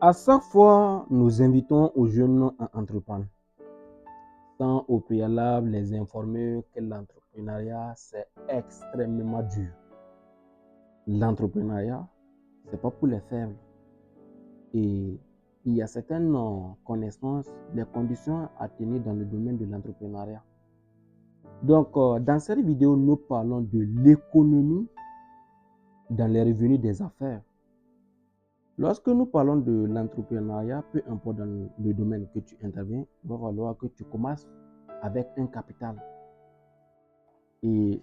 À chaque fois, nous invitons aux jeunes à entreprendre, sans au préalable les informer que l'entrepreneuriat, c'est extrêmement dur. L'entrepreneuriat, ce n'est pas pour les faibles. Et il y a certaines connaissances, des conditions à tenir dans le domaine de l'entrepreneuriat. Donc, dans cette vidéo, nous parlons de l'économie dans les revenus des affaires. Lorsque nous parlons de l'entrepreneuriat, peu importe dans le domaine que tu interviens, il va falloir que tu commences avec un capital. Et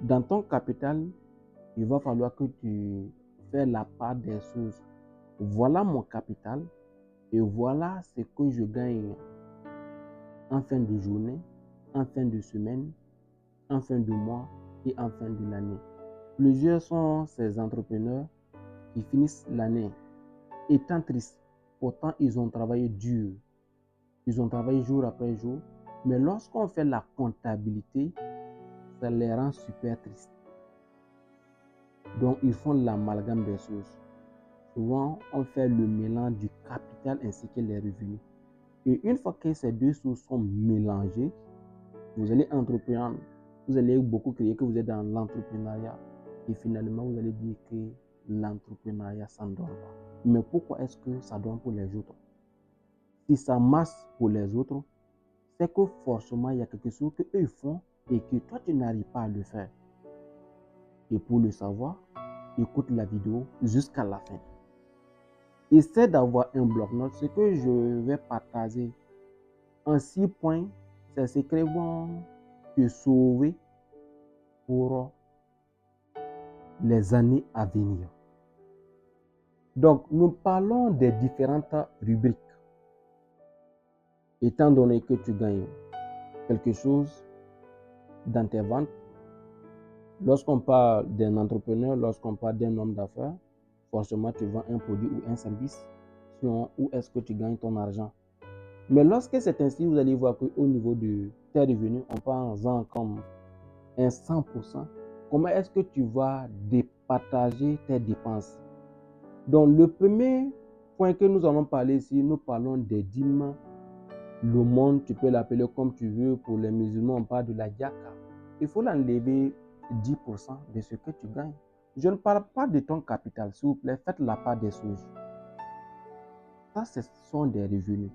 dans ton capital, il va falloir que tu fasses la part des choses. Voilà mon capital et voilà ce que je gagne en fin de journée, en fin de semaine, en fin de mois et en fin de l'année. Plusieurs sont ces entrepreneurs qui finissent l'année étant tristes. Pourtant, ils ont travaillé dur. Ils ont travaillé jour après jour. Mais lorsqu'on fait la comptabilité, ça les rend super tristes. Donc, ils font l'amalgame des choses. Souvent, on fait le mélange du capital ainsi que les revenus. Et une fois que ces deux choses sont mélangées, vous allez entreprendre. Vous allez beaucoup crier que vous êtes dans l'entrepreneuriat. Et finalement, vous allez dire que l'entrepreneuriat, ça ne donne pas. Mais pourquoi est-ce que ça donne pour les autres? Si ça marche pour les autres, c'est que forcément, il y a quelque chose qu'eux font et que toi, tu n'arrives pas à le faire. Et pour le savoir, écoute la vidéo jusqu'à la fin. Essaie d'avoir un bloc-notes. Ce que je vais partager en 6 points, ces secrets vont te sauver pour les années à venir. Donc, nous parlons des différentes rubriques. Étant donné que tu gagnes quelque chose dans tes ventes, lorsqu'on parle d'un entrepreneur, lorsqu'on parle d'un homme d'affaires, forcément tu vends un produit ou un service. Sinon, où est-ce que tu gagnes ton argent? Mais lorsque c'est ainsi, vous allez voir qu'au niveau de tes revenus, on parle comme un 100%. Comment est-ce que tu vas départager tes dépenses? Donc, le premier point que nous allons parler ici, nous parlons des dîmes. Le monde, tu peux l'appeler comme tu veux. Pour les musulmans, on parle de la yaka. Il faut l'enlever 10% de ce que tu gagnes. Je ne parle pas de ton capital, s'il vous plaît, faites la part des choses. Ça, ce sont des revenus.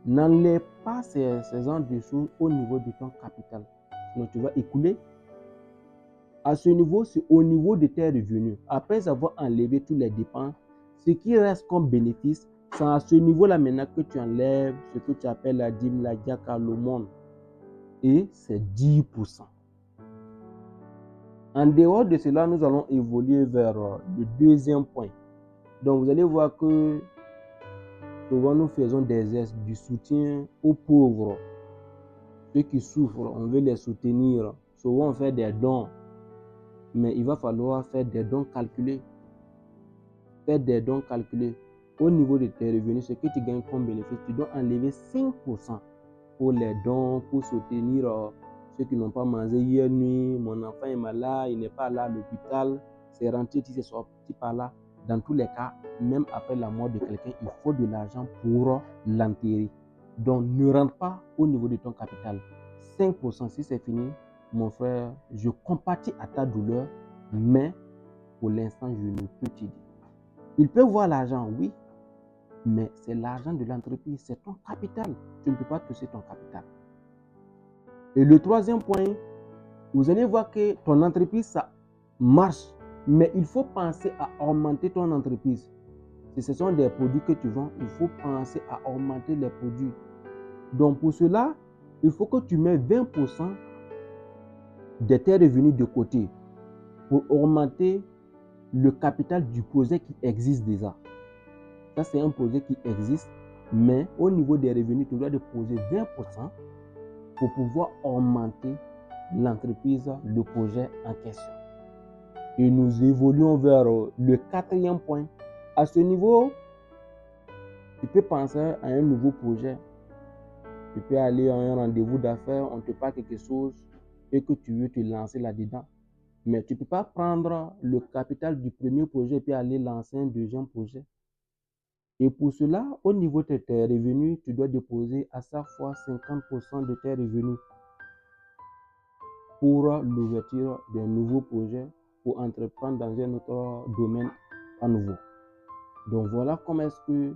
N'enlève pas ces genres de choses au niveau de ton capital. Sinon, tu vas écouler. À ce niveau, c'est au niveau de tes revenus. Après avoir enlevé tous les dépenses, ce qui reste comme bénéfice, c'est à ce niveau-là maintenant que tu enlèves ce que tu appelles la dîme, la yaka, le monde. Et c'est 10%. En dehors de cela, nous allons évoluer vers le deuxième point. Donc, vous allez voir que souvent nous faisons des gestes du soutien aux pauvres. Ceux qui souffrent, on veut les soutenir. Souvent, on fait des dons. Mais il va falloir faire des dons calculés. Faire des dons calculés. Au niveau de tes revenus, ce que tu gagnes comme bénéfice, tu dois enlever 5% pour les dons, pour soutenir ceux qui n'ont pas mangé hier nuit. Mon enfant est malade, il n'est pas là à l'hôpital. C'est rentré, il s'est sorti par là. Dans tous les cas, même après la mort de quelqu'un, il faut de l'argent pour l'enterrer. Donc, ne rentre pas au niveau de ton capital. 5%, si c'est fini, mon frère, je compatis à ta douleur, mais pour l'instant, je ne peux te dire. Il peut voir l'argent, oui, mais c'est l'argent de l'entreprise, c'est ton capital. Tu ne peux pas toucher ton capital. Et le troisième point, vous allez voir que ton entreprise, ça marche, mais il faut penser à augmenter ton entreprise. Si ce sont des produits que tu vends, il faut penser à augmenter les produits. Donc pour cela, il faut que tu mets 20% de tes revenus de côté pour augmenter le capital du projet qui existe déjà. Ça, c'est un projet qui existe, mais au niveau des revenus, tu dois déposer 20% pour pouvoir augmenter l'entreprise, le projet en question. Et nous évoluons vers le quatrième point. À ce niveau, tu peux penser à un nouveau projet. Tu peux aller à un rendez-vous d'affaires, on te parle quelque chose et que tu veux te lancer là-dedans. Mais tu ne peux pas prendre le capital du premier projet et puis aller lancer un deuxième projet. Et pour cela, au niveau de tes revenus, tu dois déposer à chaque fois 50% de tes revenus pour l'ouverture d'un nouveau projet ou entreprendre dans un autre domaine à nouveau. Donc voilà comment est-ce que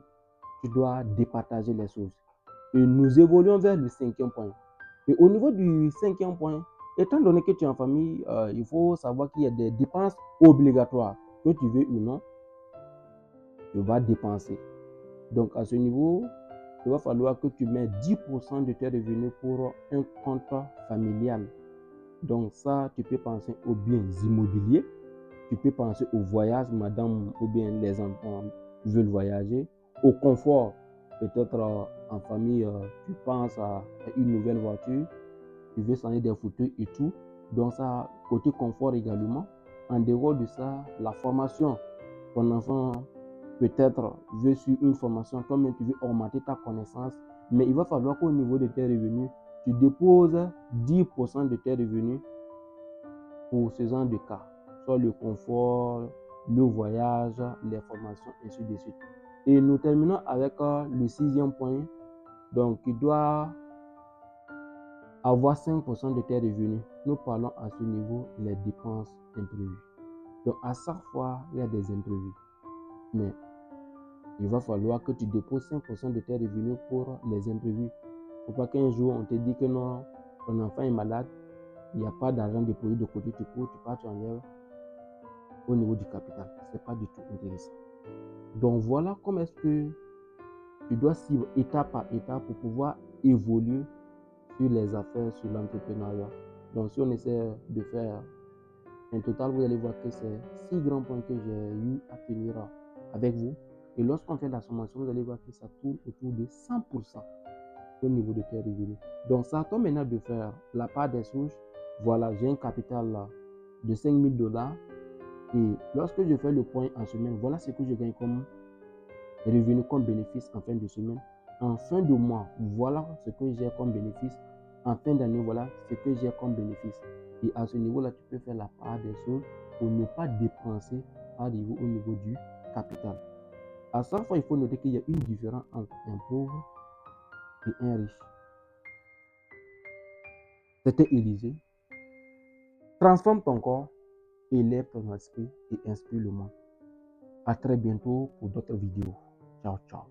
tu dois départager les choses. Et nous évoluons vers le 5e point. Et au niveau du 5e point, étant donné que tu es en famille, il faut savoir qu'il y a des dépenses obligatoires, que tu veux ou non, tu vas dépenser. Donc à ce niveau, il va falloir que tu mets 10% de tes revenus pour un compte familial. Donc ça, tu peux penser aux biens immobiliers, tu peux penser au voyage, madame ou bien les enfants veulent voyager, au confort, peut-être en famille, tu penses à une nouvelle voiture, tu veux s'en aller des fauteuils et tout. Donc ça, côté confort également. En dehors de ça, la formation, ton enfant peut-être veut suivre une formation, toi-même tu veux augmenter ta connaissance, mais il va falloir qu'au niveau de tes revenus, tu déposes 10% de tes revenus pour ce genre de cas, soit le confort, le voyage, les formations, ainsi de suite. Et nous terminons avec le 6e point. Donc, tu dois avoir 5% de tes revenus. Nous parlons à ce niveau les dépenses imprévues. Donc, à chaque fois, il y a des imprévus. Mais il va falloir que tu déposes 5% de tes revenus pour les imprévus. Il ne faut pas qu'un jour, on te dit que non, ton enfant est malade, il n'y a pas d'argent déposé de côté, tu cours, tu pars, tu enlèves au niveau du capital. Ce n'est pas du tout intéressant. Donc voilà comment est-ce que tu dois suivre étape par étape pour pouvoir évoluer sur les affaires, sur l'entrepreneuriat. Donc si on essaie de faire un total, vous allez voir que c'est 6 grands points que j'ai eu à tenir avec vous. Et lorsqu'on fait la sommation, vous allez voir que ça tourne autour de 100% au niveau de tes revenus. Donc ça tombe maintenant de faire la part des souches. Voilà, j'ai un capital de 5 000 $. Et lorsque je fais le point en semaine, voilà ce que je gagne comme revenu, comme bénéfice en fin de semaine. En fin de mois, voilà ce que j'ai comme bénéfice. En fin d'année, voilà ce que j'ai comme bénéfice. Et à ce niveau-là, tu peux faire la part des choses pour ne pas dépenser au niveau du capital. À chaque fois, il faut noter qu'il y a une différence entre un pauvre et un riche. C'était Élysée. Transforme ton corps, élève ton esprit et inspire le monde. À très bientôt pour d'autres vidéos. Ciao, ciao.